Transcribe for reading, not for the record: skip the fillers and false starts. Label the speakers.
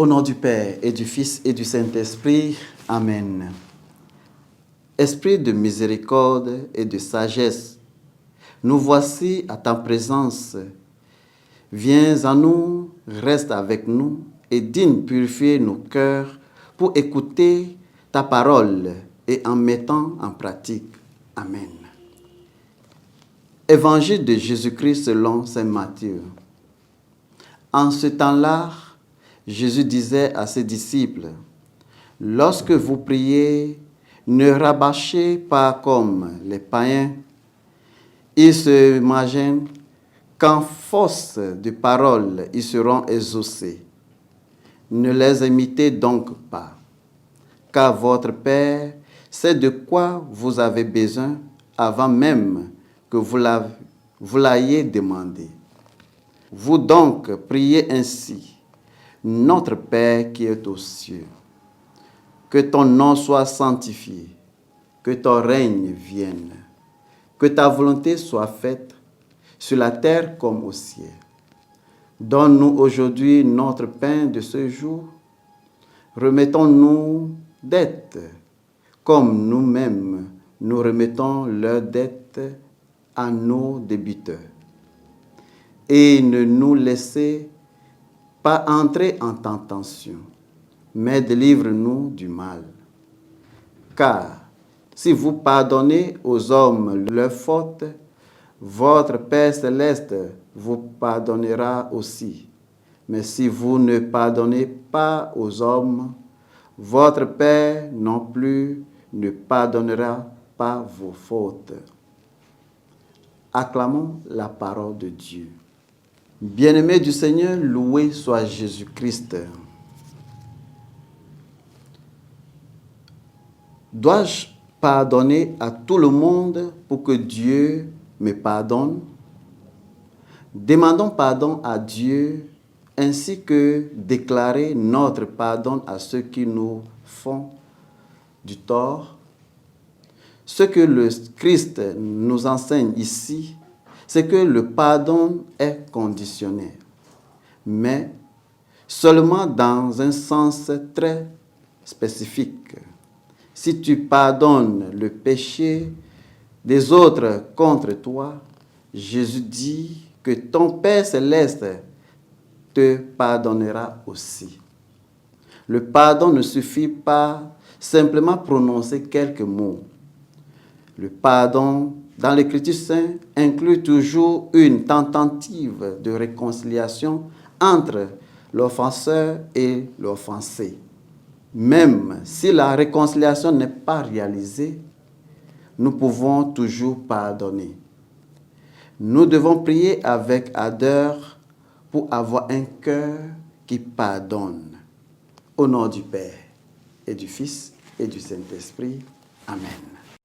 Speaker 1: Au nom du Père et du Fils et du Saint-Esprit, Amen. Esprit de miséricorde et de sagesse, nous voici à ta présence. Viens à nous, reste avec nous et digne purifier nos cœurs pour écouter ta parole et en mettant en pratique. Amen. Évangile de Jésus-Christ selon saint Matthieu. En ce temps-là, Jésus disait à ses disciples, « Lorsque vous priez, ne rabâchez pas comme les païens. Ils se imaginent qu'en force de parole, ils seront exaucés. Ne les imitez donc pas, car votre Père sait de quoi vous avez besoin avant même que vous l'ayez demandé. Vous donc priez ainsi. Notre Père qui est aux cieux, que ton nom soit sanctifié, que ton règne vienne, que ta volonté soit faite sur la terre comme au ciel. Donne-nous aujourd'hui notre pain de ce jour. Remettons-nous dettes, comme nous-mêmes nous remettons leurs dettes à nos débiteurs. Et ne nous laissez pas entrer en tentation, mais délivre-nous du mal. Car si vous pardonnez aux hommes leurs fautes, votre Père céleste vous pardonnera aussi. Mais si vous ne pardonnez pas aux hommes, votre Père non plus ne pardonnera pas vos fautes. Acclamons la parole de Dieu. Bien-aimés du Seigneur, loué soit Jésus-Christ. Dois-je pardonner à tout le monde pour que Dieu me pardonne? Demandons pardon à Dieu ainsi que déclarer notre pardon à ceux qui nous font du tort. Ce que le Christ nous enseigne ici, c'est que le pardon est conditionnel, mais seulement dans un sens très spécifique. Si tu pardonnes le péché des autres contre toi, Jésus dit que ton Père céleste te pardonnera aussi. Le pardon ne suffit pas simplement prononcer quelques mots. Le pardon dans l'Écriture sainte inclut toujours une tentative de réconciliation entre l'offenseur et l'offensé. Même si la réconciliation n'est pas réalisée, nous pouvons toujours pardonner. Nous devons prier avec ardeur pour avoir un cœur qui pardonne. Au nom du Père et du Fils et du Saint-Esprit. Amen.